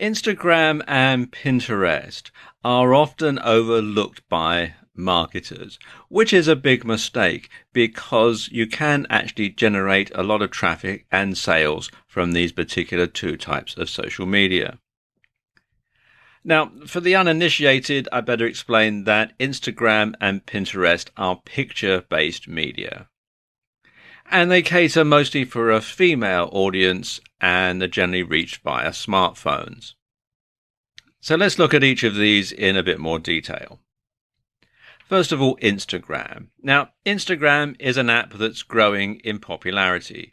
Instagram and Pinterest are often overlooked by marketers, which is a big mistake because you can actually generate a lot of traffic and sales from these particular two types of social media. Now, for the uninitiated, I better explain that Instagram and Pinterest are picture-based media. And they cater mostly for a female audience and are generally reached via smartphones. So let's look at each of these in a bit more detail. First of all, Instagram. Now, Instagram is an app that's growing in popularity.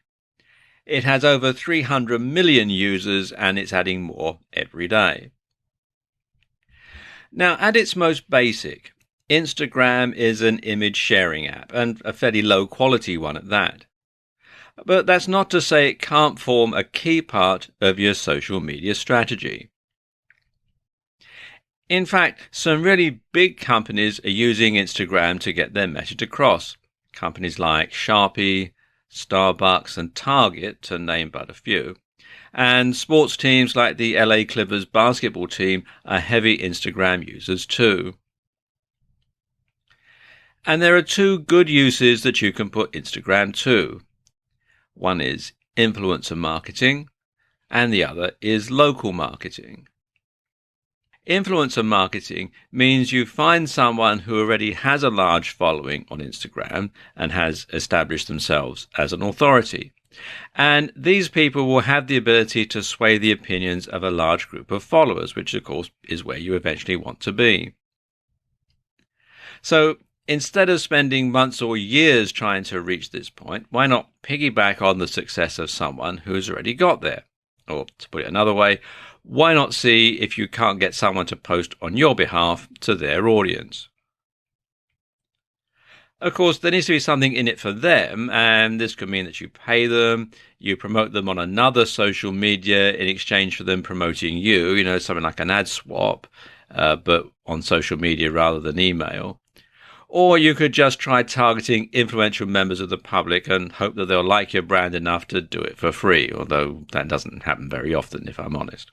It has over 300 million users and it's adding more every day. Now, at its most basic, Instagram is an image sharing app, and a fairly low quality one at that. But that's not to say it can't form a key part of your social media strategy. In fact, some really big companies are using Instagram to get their message across. Companies like Sharpie, Starbucks and Target, to name but a few. And sports teams like the LA Clippers basketball team are heavy Instagram users too. And there are two good uses that you can put Instagram to. One is influencer marketing, and the other is local marketing. Influencer marketing means you find someone who already has a large following on Instagram and has established themselves as an authority. And these people will have the ability to sway the opinions of a large group of followers, which of course is where you eventually want to be. So instead of spending months or years trying to reach this point, why not piggyback on the success of someone who's already got there? Or to put it another way, why not see if you can't get someone to post on your behalf to their audience? Of course, there needs to be something in it for them, and this could mean that you pay them, you promote them on another social media in exchange for them promoting you, something like an ad swap, but on social media rather than email. Or you could just try targeting influential members of the public and hope that they'll like your brand enough to do it for free, although that doesn't happen very often, if I'm honest.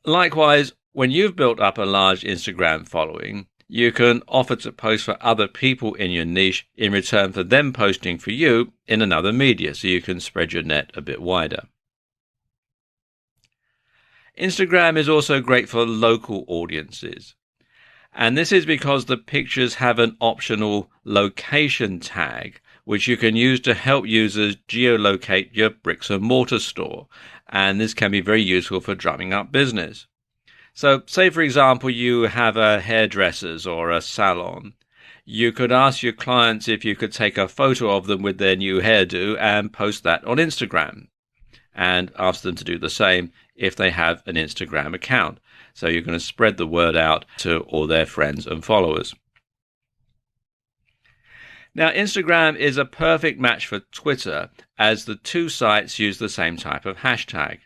Likewise, when you've built up a large Instagram following, you can offer to post for other people in your niche in return for them posting for you in another media, so you can spread your net a bit wider. Instagram is also great for local audiences. And this is because the pictures have an optional location tag, which you can use to help users geolocate your bricks and mortar store. And this can be very useful for drumming up business. So say, for example, you have a hairdresser's or a salon. You could ask your clients if you could take a photo of them with their new hairdo and post that on Instagram, and ask them to do the same if they have an Instagram account. So you're going to spread the word out to all their friends and followers. Now, Instagram is a perfect match for Twitter, as the two sites use the same type of hashtag,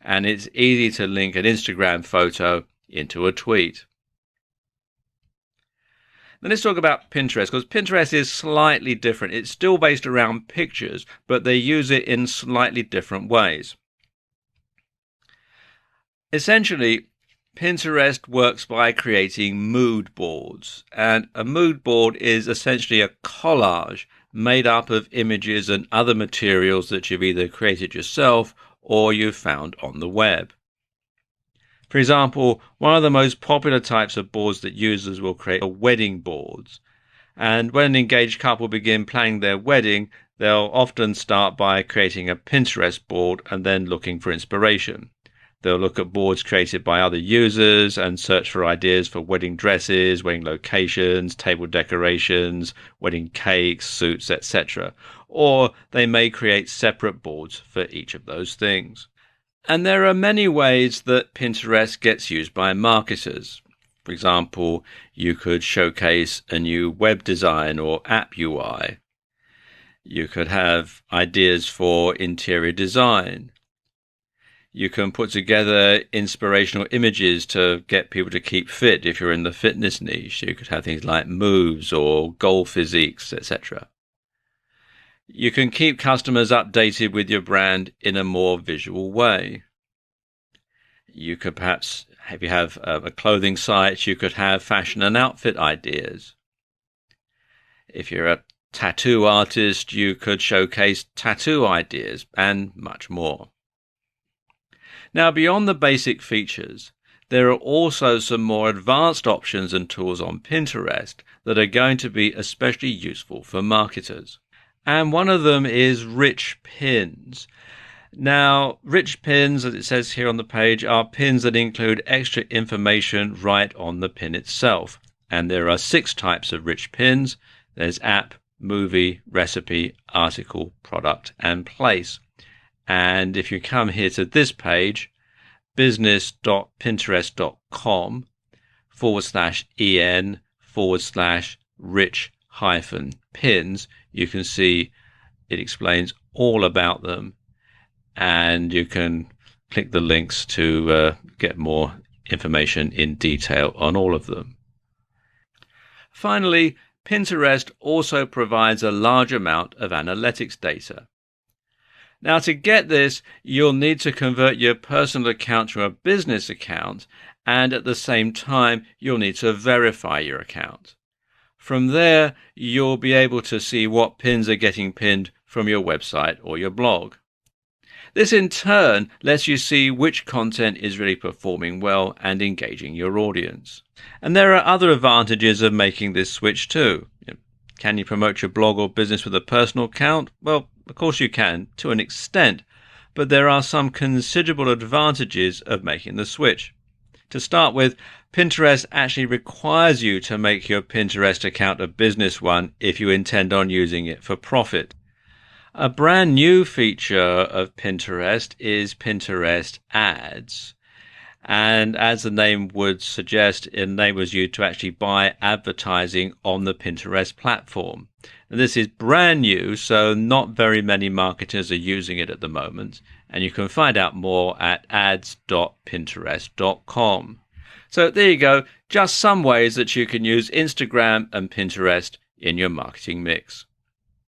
and it's easy to link an Instagram photo into a tweet. Then let's talk about Pinterest, because Pinterest is slightly different. It's still based around pictures, but they use it in slightly different ways. Essentially, Pinterest works by creating mood boards, and a mood board is essentially a collage made up of images and other materials that you've either created yourself or you've found on the web. For example, one of the most popular types of boards that users will create are wedding boards. And when an engaged couple begin planning their wedding, they'll often start by creating a Pinterest board and then looking for inspiration. They'll look at boards created by other users and search for ideas for wedding dresses, wedding locations, table decorations, wedding cakes, suits, etc. Or they may create separate boards for each of those things. And there are many ways that Pinterest gets used by marketers. For example, you could showcase a new web design or app UI. You could have ideas for interior design. You can put together inspirational images to get people to keep fit if you're in the fitness niche. You could have things like moves or goal physiques, etc. You can keep customers updated with your brand in a more visual way. You could perhaps, if you have a clothing site, you could have fashion and outfit ideas. If you're a tattoo artist, you could showcase tattoo ideas and much more. Now, beyond the basic features, there are also some more advanced options and tools on Pinterest that are going to be especially useful for marketers. And one of them is rich pins. Now, rich pins, as it says here on the page, are pins that include extra information right on the pin itself. And there are 6 types of rich pins. There's app, movie, recipe, article, product, and place. And if you come here to this page, business.pinterest.com/en/rich-pins, you can see it explains all about them, and you can click the links to get more information in detail on all of them. Finally, Pinterest also provides a large amount of analytics data. Now, to get this, you'll need to convert your personal account to a business account, and at the same time, you'll need to verify your account. From there, you'll be able to see what pins are getting pinned from your website or your blog. This in turn lets you see which content is really performing well and engaging your audience. And there are other advantages of making this switch too. Can you promote your blog or business with a personal account? Well, of course you can, to an extent, but there are some considerable advantages of making the switch. To start with, Pinterest actually requires you to make your Pinterest account a business one if you intend on using it for profit. A brand new feature of Pinterest is Pinterest Ads. And as the name would suggest, it enables you to actually buy advertising on the Pinterest platform. And this is brand new, so not very many marketers are using it at the moment. And you can find out more at ads.pinterest.com. So there you go, just some ways that you can use Instagram and Pinterest in your marketing mix.